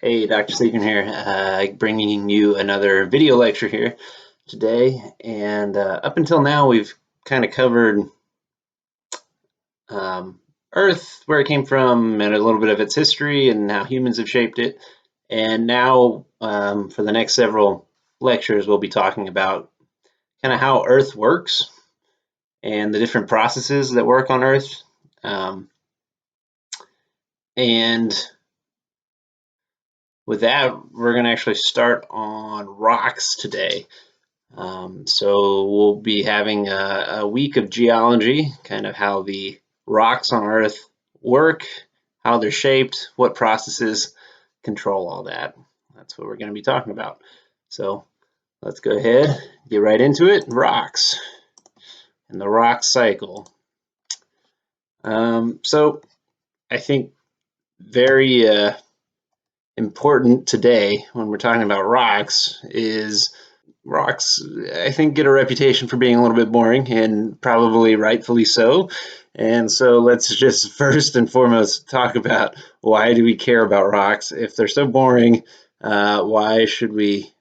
Hey, Dr. Seegan here, bringing you another video lecture here today. And up until now, we've kind of covered Earth, where it came from, and a little bit of its history and how humans have shaped it. And now, for the next several lectures, we'll be talking about kind of how Earth works and the different processes that work on Earth. And with that, we're going to actually start on rocks today. So we'll be having a week of geology, kind of how the rocks on Earth work, how they're shaped, what processes control all that. That's what we're going to be talking about. So let's go ahead, get right into it. Rocks and the rock cycle. So I think very important today when we're talking about rocks is rocks, I think, get a reputation for being a little bit boring, and probably rightfully so. And so let's just first and foremost talk about why do we care about rocks? If they're so boring, why should we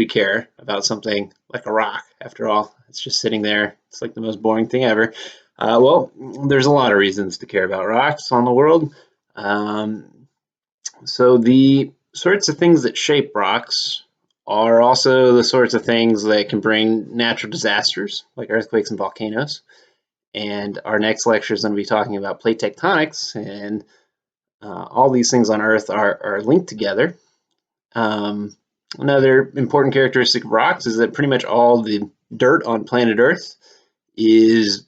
care about something like a rock? After all, it's just sitting there. It's like the most boring thing ever. Well, there's a lot of reasons to care about rocks on the world. So the sorts of things that shape rocks are also the sorts of things that can bring natural disasters like earthquakes and volcanoes. And our next lecture is going to be talking about plate tectonics, and all these things on Earth are linked together. Another important characteristic of rocks is that pretty much all the dirt on planet Earth is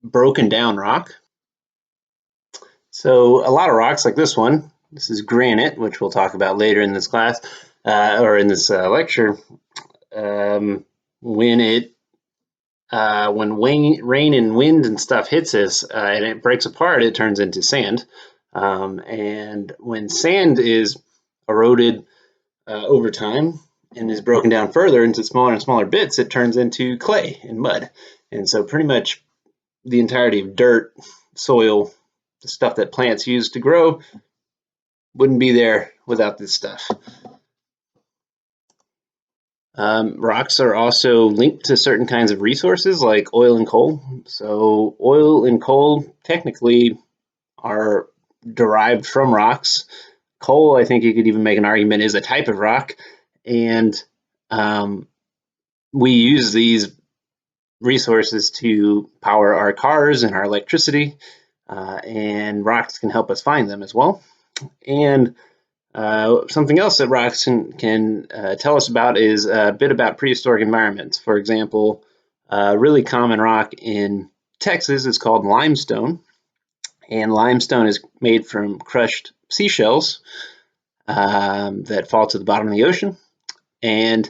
broken down rock. So a lot of rocks like this one, this is granite, which we'll talk about later in this class, or in this lecture. When rain and wind and stuff hits us and it breaks apart, it turns into sand. And when sand is eroded over time and is broken down further into smaller and smaller bits, it turns into clay and mud. And so pretty much the entirety of dirt, soil, the stuff that plants use to grow wouldn't be there without this stuff. Rocks are also linked to certain kinds of resources like oil and coal. So oil and coal technically are derived from rocks. Coal, I think you could even make an argument, is a type of rock. And we use these resources to power our cars and our electricity. And rocks can help us find them as well. And something else that rocks can tell us about is a bit about prehistoric environments. For example, a really common rock in Texas is called limestone. And limestone is made from crushed seashells that fall to the bottom of the ocean. And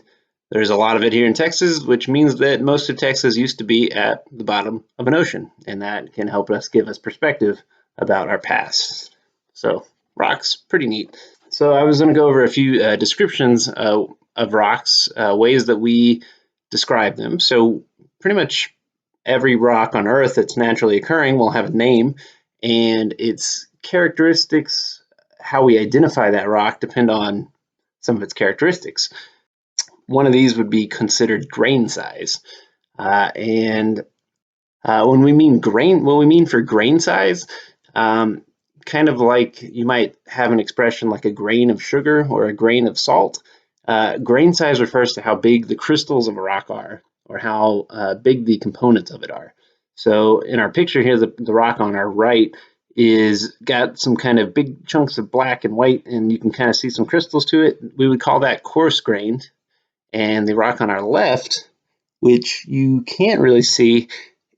there's a lot of it here in Texas, which means that most of Texas used to be at the bottom of an ocean. And that can help us give us perspective about our past. So rocks, pretty neat. So I was going to go over a few descriptions of rocks, ways that we describe them. So pretty much every rock on Earth that's naturally occurring will have a name, and its characteristics, how we identify that rock, depend on some of its characteristics. One of these would be considered grain size. And when we mean grain, what we mean for grain size, kind of like you might have an expression like a grain of sugar or a grain of salt. Grain size refers to how big the crystals of a rock are, or how big the components of it are. So in our picture here, the rock on our right is got some kind of big chunks of black and white, and you can kind of see some crystals to it. We would call that coarse grained. And the rock on our left, which you can't really see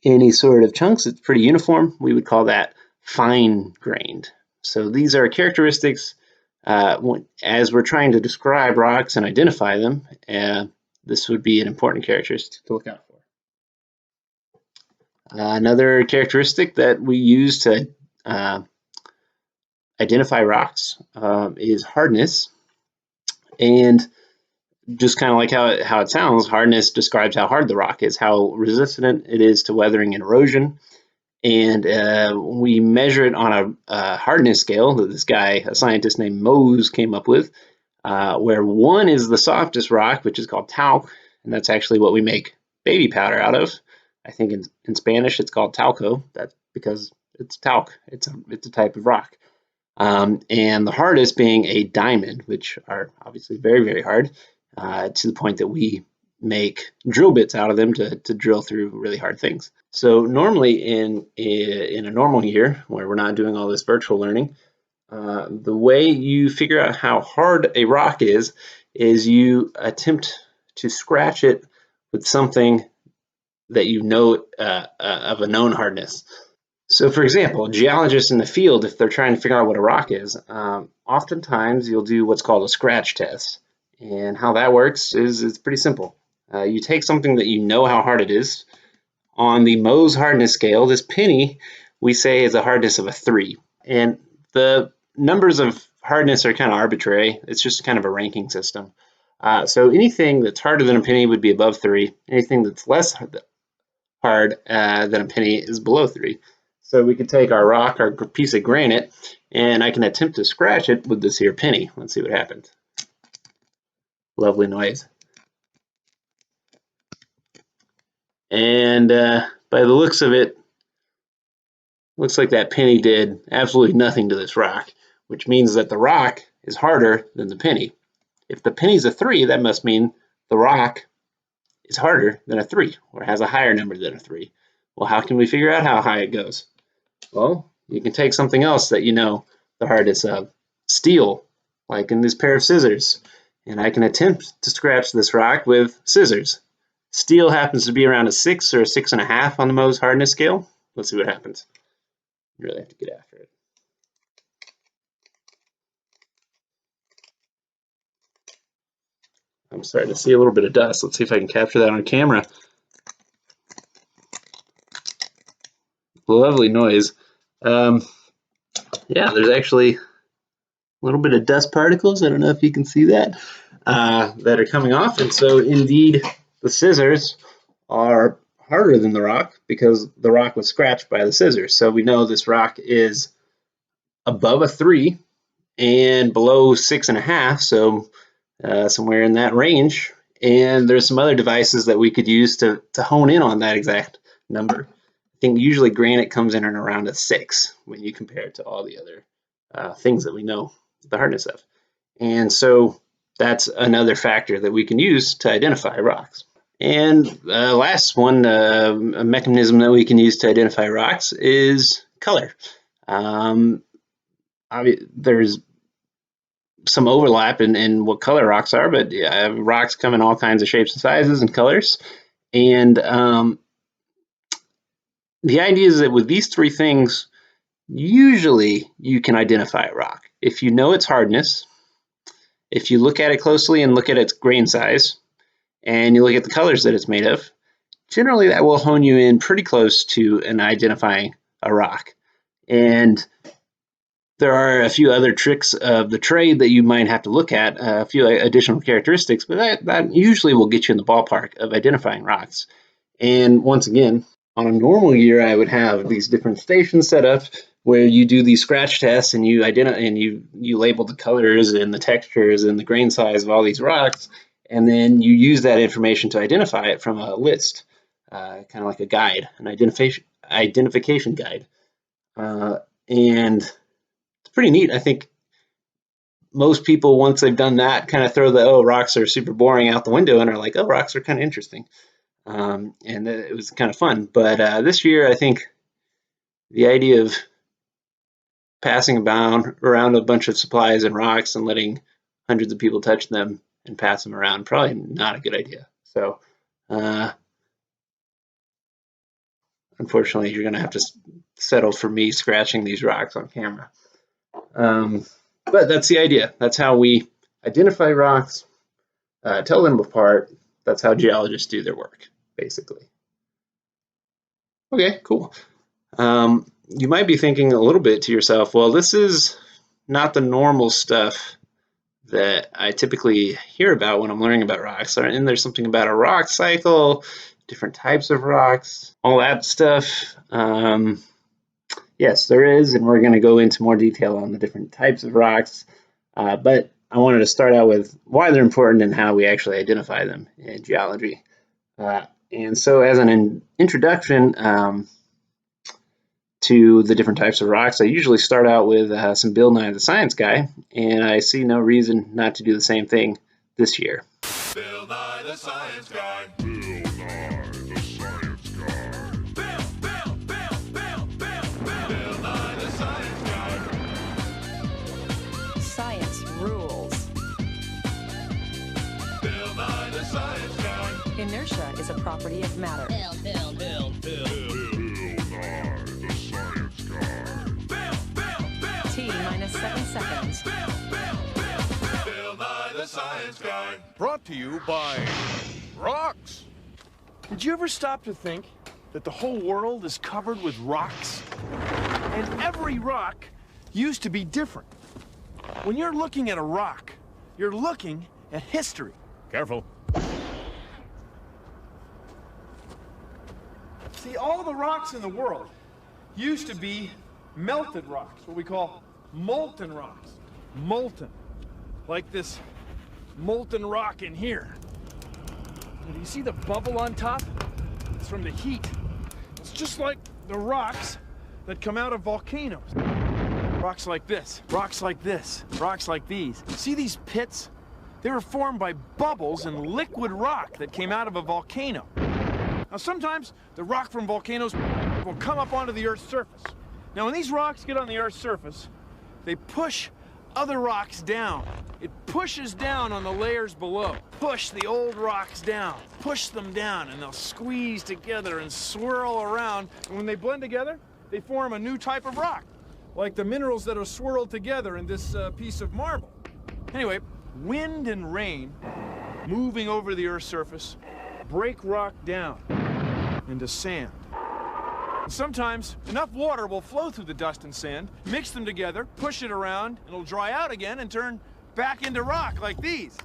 any sort of chunks, it's pretty uniform, we would call that fine grained. So these are characteristics as we're trying to describe rocks and identify them. This would be an important characteristic to look out for. Another characteristic that we use to identify rocks is hardness. And just kind of like how it sounds, hardness describes how hard the rock is, how resistant it is to weathering and erosion. And we measure it on a hardness scale that this guy, a scientist named Mose, came up with, where 1 is the softest rock, which is called talc, and that's actually what we make baby powder out of. I think in Spanish it's called talco. That's because it's talc. It's a type of rock. And the hardest being a diamond, which are obviously very, very hard, to the point that we make drill bits out of them to drill through really hard things. So normally in a normal year where we're not doing all this virtual learning, the way you figure out how hard a rock is you attempt to scratch it with something that you know of a known hardness. So, for example, geologists in the field, if they're trying to figure out what a rock is, oftentimes you'll do what's called a scratch test. And how that works is it's pretty simple. You take something that you know how hard it is. On the Mohs hardness scale, this penny we say is a hardness of a 3. And the numbers of hardness are kind of arbitrary. It's just kind of a ranking system. So anything that's harder than a penny would be above 3. Anything that's less hard than a penny is below 3. So we could take our rock, our piece of granite, and I can attempt to scratch it with this here penny. Let's see what happens. Lovely noise. And by the looks of it, looks like that penny did absolutely nothing to this rock, which means that the rock is harder than the penny. If the penny's a 3, that must mean the rock is harder than a 3, or has a higher number than a 3. Well, how can we figure out how high it goes? Well, you can take something else that you know the hardest of, steel, like in this pair of scissors, and I can attempt to scratch this rock with scissors. Steel happens to be around a 6 or a 6.5 on the Mohs hardness scale. Let's see what happens. You really have to get after it. I'm starting to see a little bit of dust. Let's see if I can capture that on camera. Lovely noise. Yeah, there's actually a little bit of dust particles. I don't know if you can see that, that are coming off. And so indeed, the scissors are harder than the rock because the rock was scratched by the scissors. So we know this rock is above a 3 and below 6.5, so somewhere in that range. And there's some other devices that we could use to hone in on that exact number. I think usually granite comes in around a 6 when you compare it to all the other things that we know the hardness of. And so that's another factor that we can use to identify rocks. And last one, a mechanism that we can use to identify rocks is color. There's some overlap in what color rocks are, but rocks come in all kinds of shapes and sizes and colors. And the idea is that with these 3 things, usually you can identify a rock. If you know its hardness, if you look at it closely and look at its grain size, and you look at the colors that it's made of, generally that will hone you in pretty close to an identifying a rock. And there are a few other tricks of the trade that you might have to look at, a few additional characteristics, but that usually will get you in the ballpark of identifying rocks. And once again, on a normal year, I would have these different stations set up where you do these scratch tests and you identify and you label the colors and the textures and the grain size of all these rocks, and then you use that information to identify it from a list, kind of like a guide, an identification guide, and it's pretty neat. I think most people, once they've done that, kind of throw the rocks are super boring out the window and are like, oh, rocks are kind of interesting. And it was kind of fun. But this year, I think the idea of passing around a bunch of supplies and rocks and letting hundreds of people touch them and pass them around, probably not a good idea. So unfortunately, you're going to have to settle for me scratching these rocks on camera. But that's the idea. That's how we identify rocks, tell them apart. That's how geologists do their work, basically. Okay, cool. You might be thinking a little bit to yourself, well, this is not the normal stuff that I typically hear about when I'm learning about rocks. And there's something about a rock cycle, different types of rocks, all that stuff. Yes, there is, and we're going to go into more detail on the different types of rocks. But I wanted to start out with why they're important and how we actually identify them in geology. And so, as an introduction to the different types of rocks, I usually start out with some Bill Nye the Science Guy, and I see no reason not to do the same thing this year. Bill Nye the Science Guy. Bill Nye the Science Guy. Bill Nye the Science Guy. Science rules. Bill Nye the Science Guy. Inertia is a property of matter. Bill Nye the Science Guy. T minus 7 seconds. Bill Nye the Science Guy. Brought to you by rocks. Did you ever stop to think that the whole world is covered with rocks? And every rock used to be different. When you're looking at a rock, you're looking at history. Careful. See, all the rocks in the world used to be melted rocks, what we call molten rocks. Molten. Like this molten rock in here. And do you see the bubble on top? It's from the heat. It's just like the rocks that come out of volcanoes. Rocks like this, rocks like this, rocks like these. See these pits? They were formed by bubbles in liquid rock that came out of a volcano. Now sometimes the rock from volcanoes will come up onto the Earth's surface. Now when these rocks get on the Earth's surface, they push other rocks down. It pushes down on the layers below. Push the old rocks down. Push them down, and they'll squeeze together and swirl around. And when they blend together, they form a new type of rock, like the minerals that are swirled together in this piece of marble. Anyway, wind and rain moving over the Earth's surface break rock down into sand. Sometimes enough water will flow through the dust and sand, mix them together, push it around, and it'll dry out again and turn back into rock like these.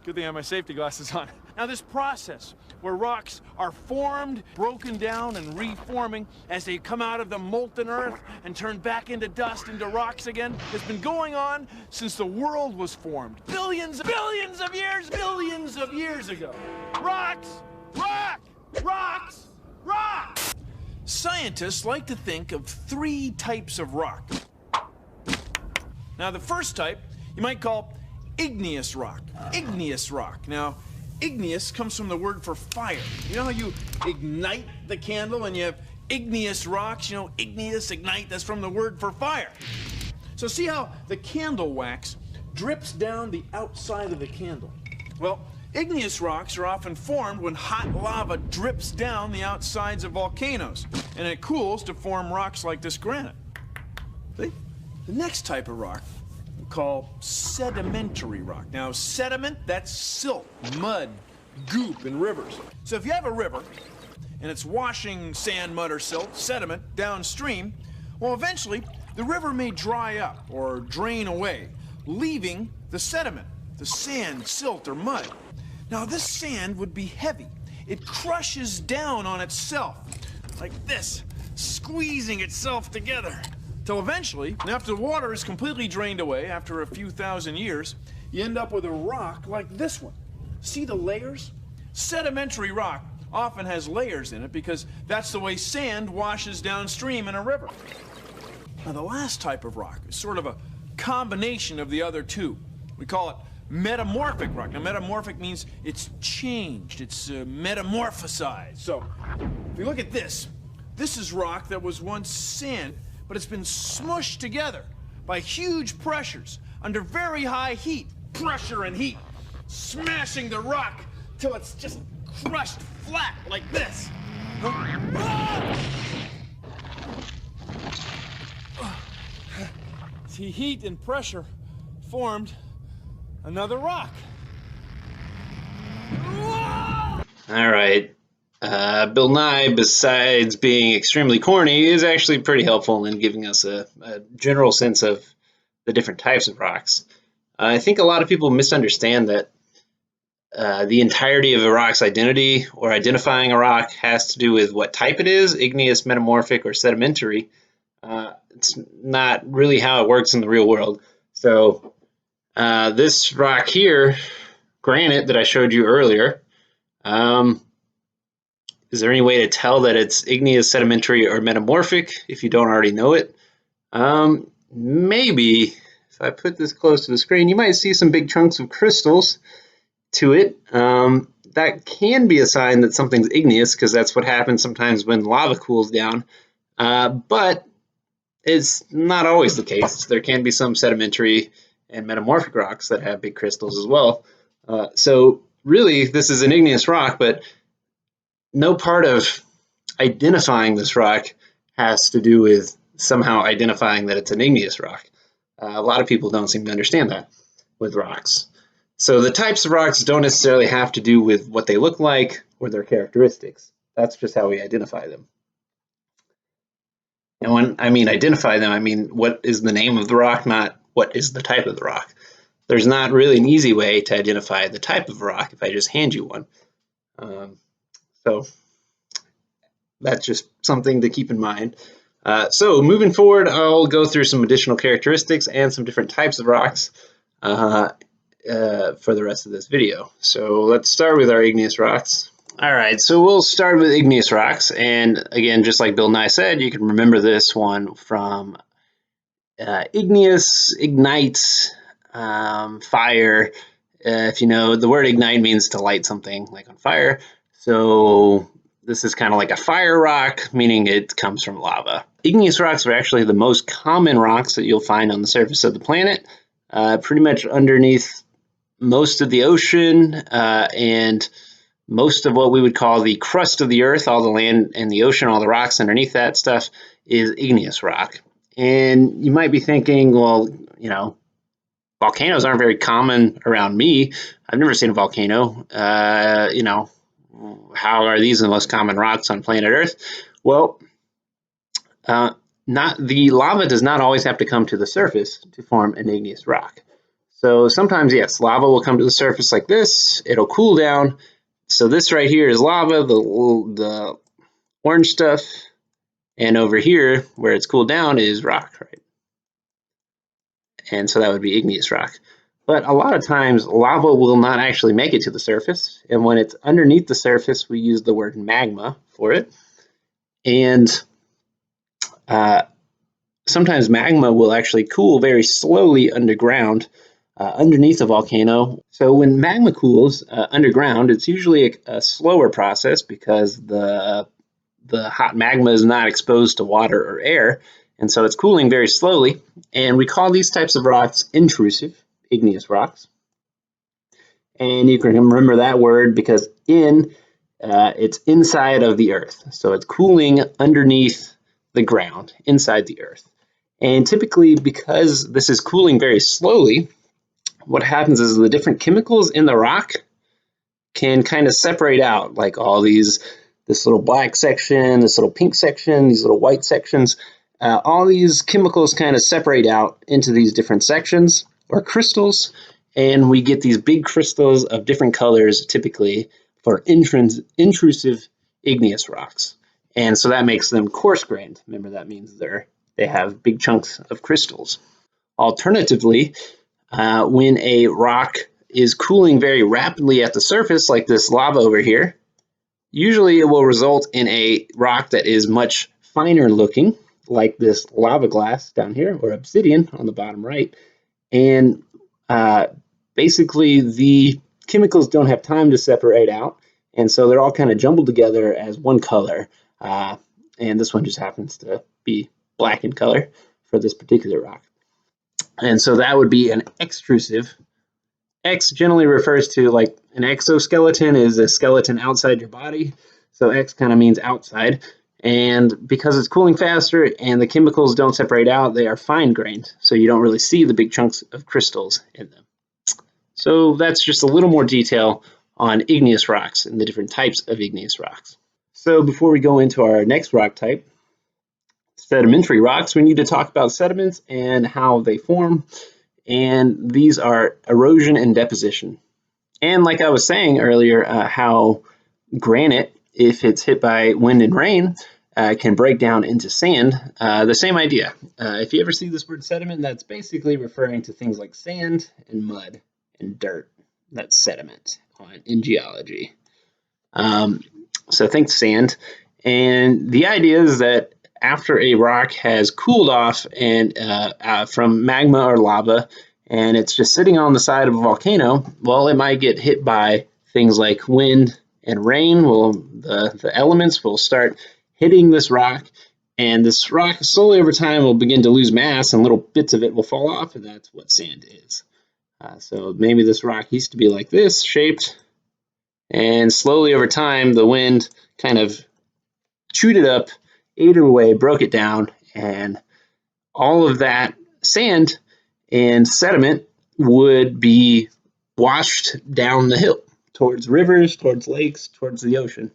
Good thing I have my safety glasses on. Now this process where rocks are formed, broken down, and reforming as they come out of the molten earth and turn back into dust, into rocks again, has been going on since the world was formed. Billions of years ago. Rocks! Rock! Rocks! Rock! Scientists like to think of 3 types of rock. Now, the first type you might call igneous rock. Igneous rock. Now, igneous comes from the word for fire. You know how you ignite the candle and you have igneous rocks? You know, igneous, ignite, that's from the word for fire. So see how the candle wax drips down the outside of the candle? Well, igneous rocks are often formed when hot lava drips down the outsides of volcanoes, and it cools to form rocks like this granite. See? The next type of rock we call sedimentary rock. Now, sediment, that's silt, mud, goop in rivers. So if you have a river, and it's washing sand, mud, or silt, sediment, downstream, well, eventually, the river may dry up or drain away, leaving the sediment, the sand, silt, or mud. Now, this sand would be heavy. It crushes down on itself, like this, squeezing itself together. Till eventually, after the water is completely drained away, after a few thousand years, you end up with a rock like this one. See the layers? Sedimentary rock often has layers in it because that's the way sand washes downstream in a river. Now, the last type of rock is sort of a combination of the other two. We call it metamorphic rock. Now, metamorphic means it's changed, it's metamorphosized. So, if you look at this, this is rock that was once sand, but it's been smushed together by huge pressures under very high heat. Pressure and heat, smashing the rock till it's just crushed flat like this. See, heat and pressure formed another rock. All right. Bill Nye, besides being extremely corny, is actually pretty helpful in giving us a general sense of the different types of rocks. I think a lot of people misunderstand that the entirety of a rock's identity or identifying a rock has to do with what type it is, igneous, metamorphic, or sedimentary. It's not really how it works in the real world. So this rock here, granite that I showed you earlier, is there any way to tell that it's igneous, sedimentary, or metamorphic if you don't already know it? Maybe. If I put this close to the screen, you might see some big chunks of crystals to it. That can be a sign that something's igneous, because that's what happens sometimes when lava cools down. But it's not always the case. There can be some sedimentary and metamorphic rocks that have big crystals as well. So really, this is an igneous rock, but no part of identifying this rock has to do with somehow identifying that it's an igneous rock. A lot of people don't seem to understand that with rocks. So the types of rocks don't necessarily have to do with what they look like or their characteristics. That's just how we identify them. And when I mean identify them, I mean what is the name of the rock, not what is the type of the rock. There's not really an easy way to identify the type of rock if I just hand you one. So that's just something to keep in mind. So moving forward, I'll go through some additional characteristics and some different types of rocks for the rest of this video. So let's start with our igneous rocks. All right, so we'll start with igneous rocks. And again, just like Bill Nye said, you can remember this one from igneous, ignite, fire. If you know, the word ignite means to light something like on fire. So this is kind of like a fire rock, meaning it comes from lava. Igneous rocks are actually the most common rocks that you'll find on the surface of the planet, pretty much underneath most of the ocean and most of what we would call the crust of the earth, all the land and the ocean, all the rocks underneath that stuff is igneous rock. And you might be thinking, well, you know, volcanoes aren't very common around me. I've never seen a volcano. You know, how are these the most common rocks on planet Earth? Well, the lava does not always have to come to the surface to form an igneous rock. So sometimes, yes, lava will come to the surface like this. It'll cool down. So this right here is lava, the orange stuff, and over here where it's cooled down is rock, right? And so that would be igneous rock. But a lot of times lava will not actually make it to the surface, and when it's underneath the surface, we use the word magma for it. And sometimes magma will actually cool very slowly underground, underneath a volcano. So when magma cools underground, it's usually a slower process because the hot magma is not exposed to water or air, and so it's cooling very slowly. And we call these types of rocks intrusive, igneous rocks. And you can remember that word because it's inside of the earth. So it's cooling underneath the ground, inside the earth. And typically, because this is cooling very slowly, what happens is the different chemicals in the rock can kind of separate out, like this little black section, this little pink section, these little white sections. All these chemicals kind of separate out into these different sections or crystals, and we get these big crystals of different colors, typically for intrusive igneous rocks. And so that makes them coarse-grained. Remember, that means they have big chunks of crystals. Alternatively, when a rock is cooling very rapidly at the surface, like this lava over here, usually it will result in a rock that is much finer looking, like this lava glass down here, or obsidian on the bottom right. And basically the chemicals don't have time to separate out, and so they're all kind of jumbled together as one color. And this one just happens to be black in color for this particular rock. And so that would be an extrusive. X generally refers to, like, an exoskeleton is a skeleton outside your body. So X kind of means outside. And because it's cooling faster and the chemicals don't separate out, they are fine-grained. So you don't really see the big chunks of crystals in them. So that's just a little more detail on igneous rocks and the different types of igneous rocks. So before we go into our next rock type, sedimentary rocks, we need to talk about sediments and how they form. And these are erosion and deposition. And like I was saying earlier, how granite, if it's hit by wind and rain, can break down into sand. The same idea. If you ever see this word sediment, that's basically referring to things like sand and mud and dirt. That's sediment in geology. So think sand. And the idea is that after a rock has cooled off and from magma or lava, and it's just sitting on the side of a volcano, well, it might get hit by things like wind and rain. Well, the elements will start hitting this rock, and this rock slowly over time will begin to lose mass, and little bits of it will fall off, and that's what sand is. So maybe this rock used to be like this, shaped, and slowly over time, the wind kind of chewed it up, ate it away, broke it down, and all of that sand and sediment would be washed down the hill towards rivers, towards lakes, towards the ocean.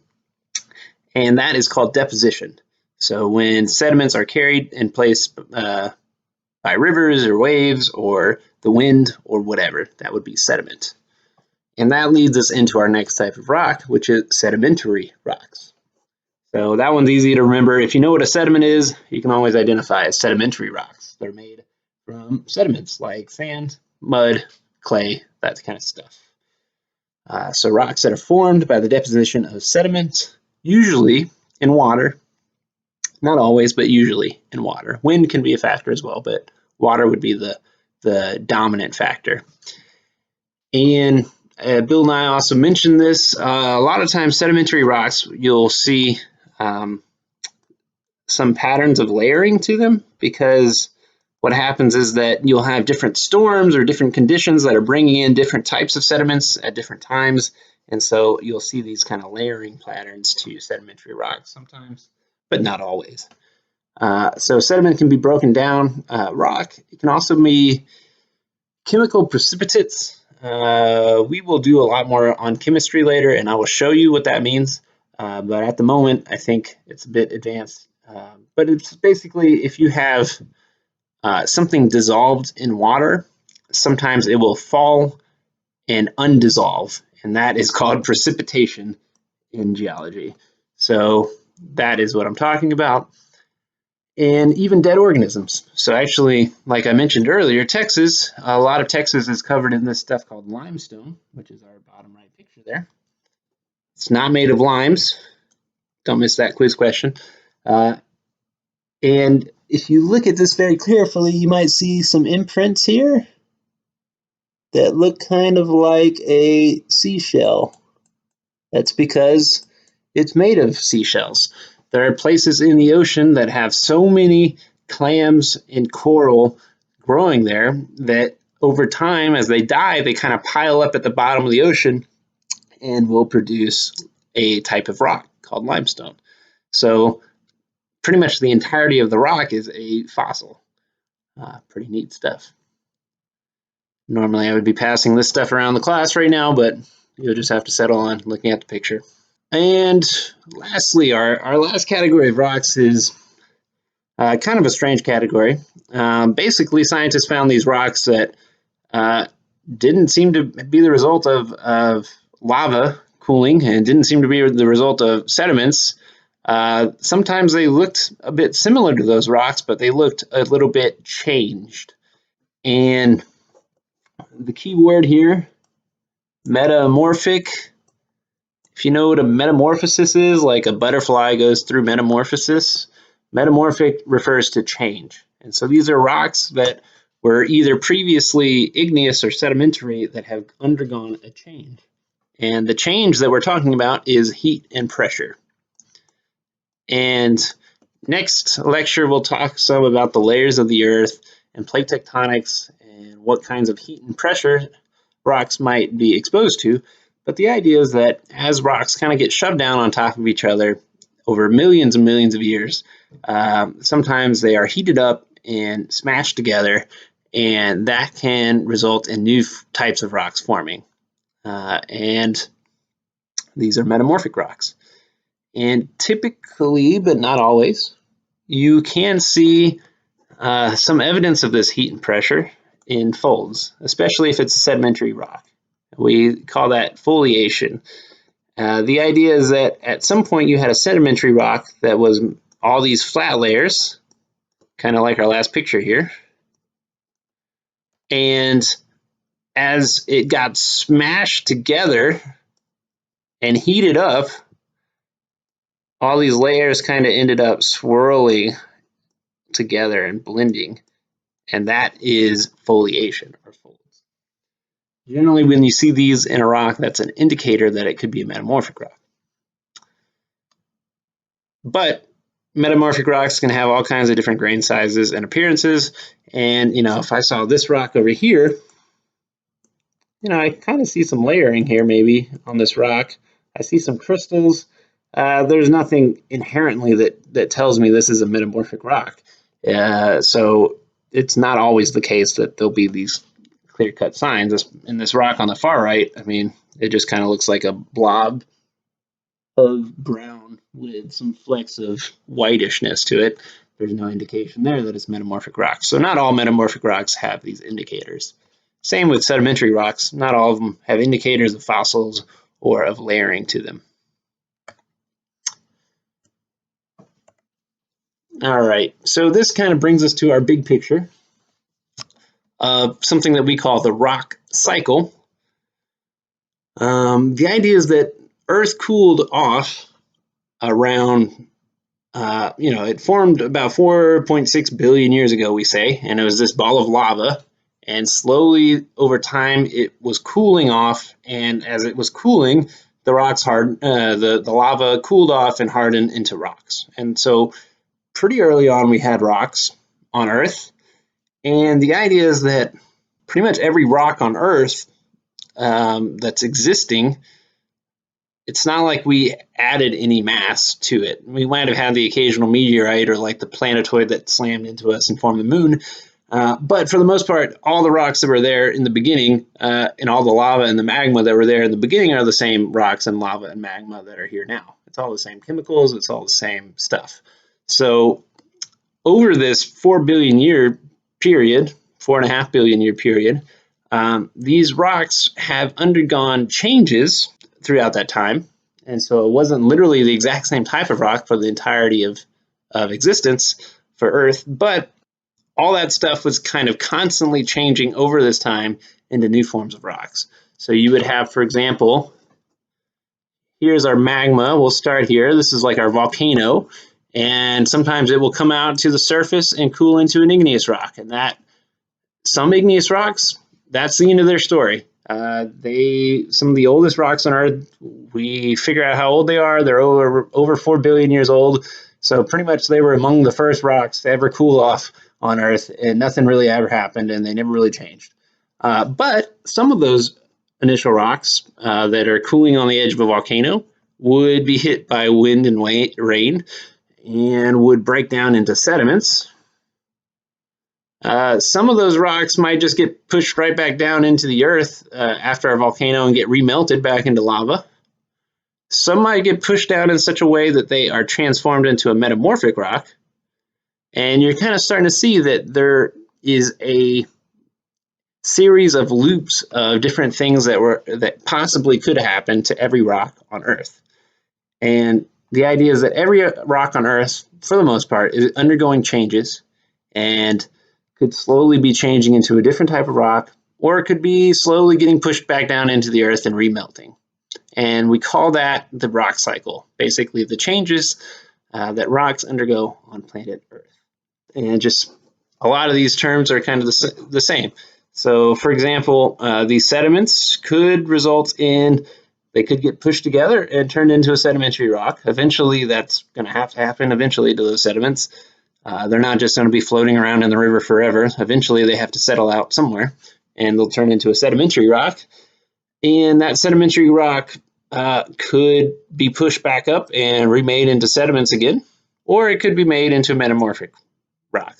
And that is called deposition. So when sediments are carried in place by rivers or waves or the wind or whatever, that would be sediment. And that leads us into our next type of rock, which is sedimentary rocks. So that one's easy to remember. If you know what a sediment is, you can always identify as sedimentary rocks. They're made from sediments like sand, mud, clay, that kind of stuff. So rocks that are formed by the deposition of sediment, usually in water. Not always, but usually in water. Wind can be a factor as well, but water would be the dominant factor. And Bill Nye also mentioned this. A lot of times, sedimentary rocks, you'll see some patterns of layering to them, because what happens is that you'll have different storms or different conditions that are bringing in different types of sediments at different times. And so you'll see these kind of layering patterns to sedimentary rocks sometimes, but not always. So sediment can be broken down. Rock, it can also be chemical precipitates. We will do a lot more on chemistry later, and I will show you what that means. But at the moment, I think it's a bit advanced. But it's basically if you have something dissolved in water, sometimes it will fall and undissolve, and that is called precipitation in geology. So that is what I'm talking about. And even dead organisms. So actually, like I mentioned earlier, Texas, a lot of Texas is covered in this stuff called limestone, which is our bottom right picture there. It's not made of limes. Don't miss that quiz question. And if you look at this very carefully, you might see some imprints here that look kind of like a seashell. That's because it's made of seashells. There are places in the ocean that have so many clams and coral growing there that over time, as they die, they kind of pile up at the bottom of the ocean and will produce a type of rock called limestone. So pretty much the entirety of the rock is a fossil. Pretty neat stuff. Normally I would be passing this stuff around the class right now, but you'll just have to settle on looking at the picture. And lastly, our last category of rocks is kind of a strange category. Basically, scientists found these rocks that didn't seem to be the result of lava cooling and didn't seem to be the result of sediments. Sometimes they looked a bit similar to those rocks, but they looked a little bit changed. And the key word here, metamorphic. If you know what a metamorphosis is, like a butterfly goes through metamorphosis, metamorphic refers to change. And so these are rocks that were either previously igneous or sedimentary that have undergone a change. And the change that we're talking about is heat and pressure. And next lecture, we'll talk some about the layers of the earth and plate tectonics and what kinds of heat and pressure rocks might be exposed to. But the idea is that as rocks kind of get shoved down on top of each other over millions and millions of years, sometimes they are heated up and smashed together, and that can result in new types of rocks forming. And these are metamorphic rocks. And typically, but not always, you can see some evidence of this heat and pressure in folds, especially if it's a sedimentary rock. We call that foliation. The idea is that at some point you had a sedimentary rock that was all these flat layers, kind of like our last picture here. And as it got smashed together and heated up, all these layers kind of ended up swirling together and blending. And that is foliation or folds. Generally, when you see these in a rock, that's an indicator that it could be a metamorphic rock. But metamorphic rocks can have all kinds of different grain sizes and appearances. And, if I saw this rock over here, I kind of see some layering here maybe on this rock. I see some crystals. There's nothing inherently that tells me this is a metamorphic rock. So it's not always the case that there'll be these clear-cut signs. In this rock on the far right, it just kind of looks like a blob of brown with some flecks of whitishness to it. There's no indication there that it's metamorphic rocks. So not all metamorphic rocks have these indicators. Same with sedimentary rocks. Not all of them have indicators of fossils or of layering to them. All right, so this kind of brings us to our big picture of something that we call the rock cycle. The idea is that Earth cooled off around, it formed about 4.6 billion years ago, we say, and it was this ball of lava. And slowly over time, it was cooling off, and as it was cooling, the rocks the lava cooled off and hardened into rocks. And so pretty early on, we had rocks on Earth, and the idea is that pretty much every rock on Earth that's existing, it's not like we added any mass to it. We might have had the occasional meteorite or like the planetoid that slammed into us and formed the moon. But for the most part, all the rocks that were there in the beginning and all the lava and the magma that were there in the beginning are the same rocks and lava and magma that are here now. It's all the same chemicals. It's all the same stuff. So over this 4 billion year period, 4.5 billion year period, these rocks have undergone changes throughout that time. And so it wasn't literally the exact same type of rock for the entirety of existence for Earth, but all that stuff was kind of constantly changing over this time into new forms of rocks. So you would have, for example, here's our magma. We'll start here. This is like our volcano. And sometimes it will come out to the surface and cool into an igneous rock. And some igneous rocks, that's the end of their story. Some of the oldest rocks on Earth, we figure out how old they are. They're over 4 billion years old. So pretty much they were among the first rocks to ever cool off on Earth, and nothing really ever happened, and they never really changed. But some of those initial rocks that are cooling on the edge of a volcano would be hit by wind and rain and would break down into sediments. Some of those rocks might just get pushed right back down into the earth after a volcano and get remelted back into lava. Some might get pushed down in such a way that they are transformed into a metamorphic rock. And you're kind of starting to see that there is a series of loops of different things that possibly could happen to every rock on Earth. And the idea is that every rock on Earth, for the most part, is undergoing changes and could slowly be changing into a different type of rock, or it could be slowly getting pushed back down into the earth and remelting. And we call that the rock cycle, basically the changes that rocks undergo on planet Earth. And just a lot of these terms are kind of the same. So, for example, these sediments could result in, they could get pushed together and turned into a sedimentary rock. Eventually, that's going to have to happen eventually to those sediments. They're not just going to be floating around in the river forever. Eventually, they have to settle out somewhere, and they'll turn into a sedimentary rock. And that sedimentary rock could be pushed back up and remade into sediments again, or it could be made into a metamorphic rock.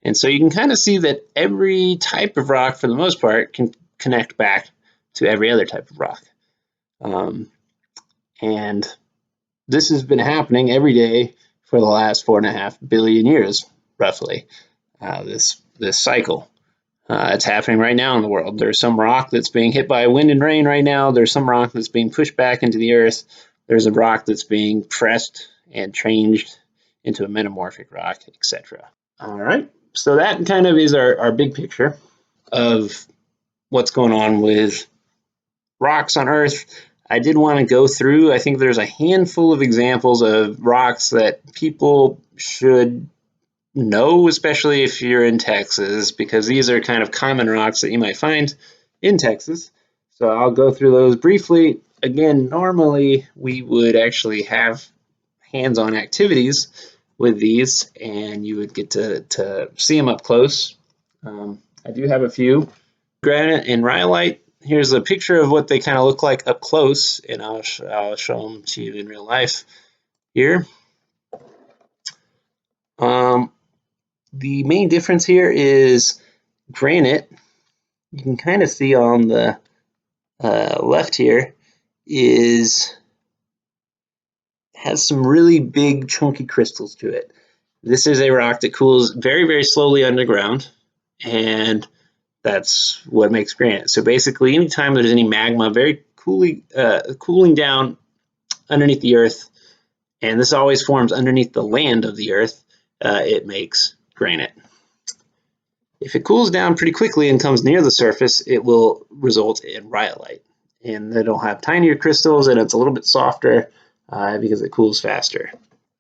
And so you can kind of see that every type of rock, for the most part, can connect back to every other type of rock. And this has been happening every day for the last 4.5 billion years, roughly, this cycle. It's happening right now in the world. There's some rock that's being hit by wind and rain right now. There's some rock that's being pushed back into the earth. There's a rock that's being pressed and changed into a metamorphic rock, etc. All right, so that kind of is our big picture of what's going on with rocks on Earth. I did want to go through, I think there's a handful of examples of rocks that people should know, especially if you're in Texas, because these are kind of common rocks that you might find in Texas. So I'll go through those briefly. Again, normally we would actually have hands-on activities with these, and you would get to see them up close. I do have a few. Granite and rhyolite. Here's a picture of what they kind of look like up close, and I'll show them to you in real life here. The main difference here is granite. You can kind of see on the left here has some really big chunky crystals to it. This is a rock that cools very, very slowly underground, and that's what makes granite. So basically, anytime there's any magma very cooling down underneath the earth, and this always forms underneath the land of the earth, it makes granite. If it cools down pretty quickly and comes near the surface, it will result in rhyolite. And it'll have tinier crystals, and it's a little bit softer because it cools faster.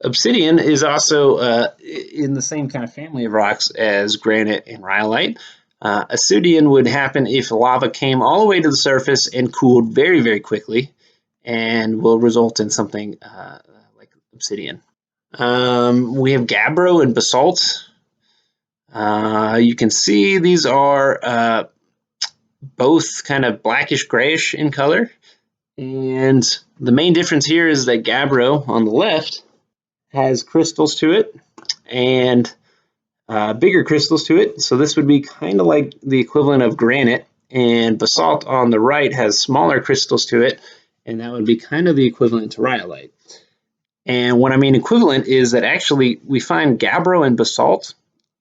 Obsidian is also in the same kind of family of rocks as granite and rhyolite. Obsidian would happen if lava came all the way to the surface and cooled very, very quickly, and will result in something like obsidian. We have gabbro and basalt. You can see these are both kind of blackish grayish in color, and the main difference here is that gabbro on the left has crystals to it and bigger crystals to it, so this would be kind of like the equivalent of granite, and basalt on the right has smaller crystals to it, and that would be kind of the equivalent to rhyolite. And what I mean equivalent is that actually we find gabbro and basalt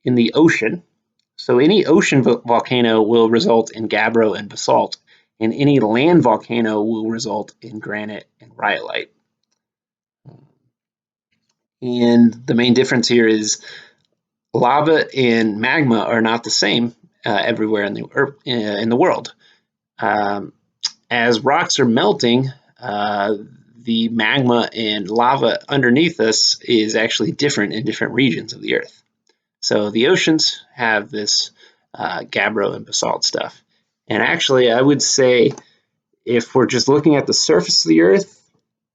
in the ocean. So any ocean volcano will result in gabbro and basalt, and any land volcano will result in granite and rhyolite. And the main difference here is lava and magma are not the same everywhere in the world. As rocks are melting, the magma and lava underneath us is actually different in different regions of the earth. So the oceans have this gabbro and basalt stuff. And actually, I would say if we're just looking at the surface of the earth,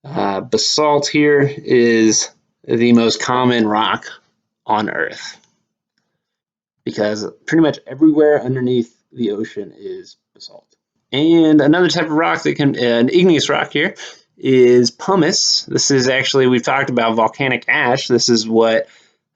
basalt here is the most common rock on Earth, because pretty much everywhere underneath the ocean is basalt. And another type of rock that an igneous rock here is pumice. This is actually, we've talked about volcanic ash. This is what,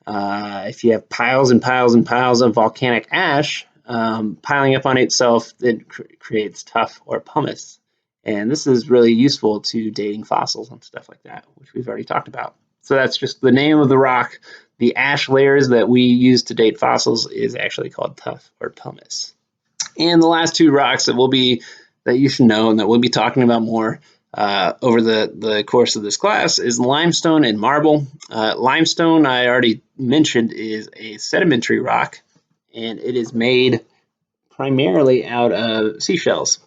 if you have piles and piles and piles of volcanic ash piling up on itself, it creates tuff or pumice. And this is really useful to dating fossils and stuff like that, which we've already talked about. So that's just the name of the rock. The ash layers that we use to date fossils is actually called tuff or pumice. And the last two rocks that you should know and that we'll be talking about more over the course of this class is limestone and marble. Limestone, I already mentioned, is a sedimentary rock, and it is made primarily out of seashells.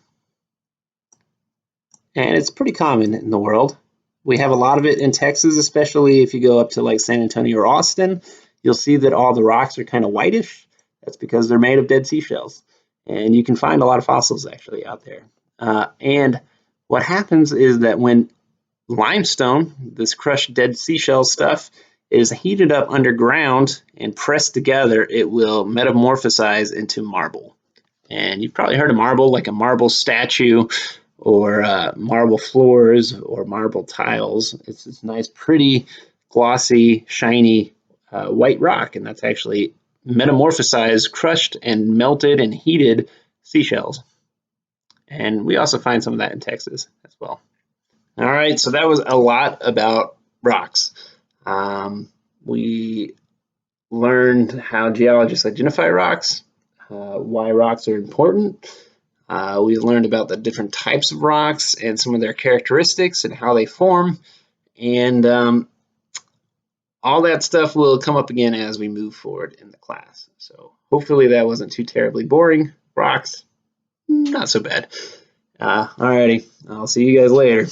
And it's pretty common in the world. We have a lot of it in Texas, especially if you go up to like San Antonio or Austin. You'll see that all the rocks are kind of whitish. That's because they're made of dead seashells. And you can find a lot of fossils actually out there. And what happens is that when limestone, this crushed dead seashell stuff, is heated up underground and pressed together, it will metamorphosize into marble. And you've probably heard of marble, like a marble statue, or marble floors, or marble tiles. It's this nice, pretty, glossy, shiny white rock, and that's actually metamorphosized, crushed, and melted and heated seashells. And we also find some of that in Texas as well. All right, so that was a lot about rocks. We learned how geologists identify rocks, why rocks are important. We learned about the different types of rocks and some of their characteristics and how they form. And all that stuff will come up again as we move forward in the class. So hopefully that wasn't too terribly boring. Rocks, not so bad. Alrighty, I'll see you guys later.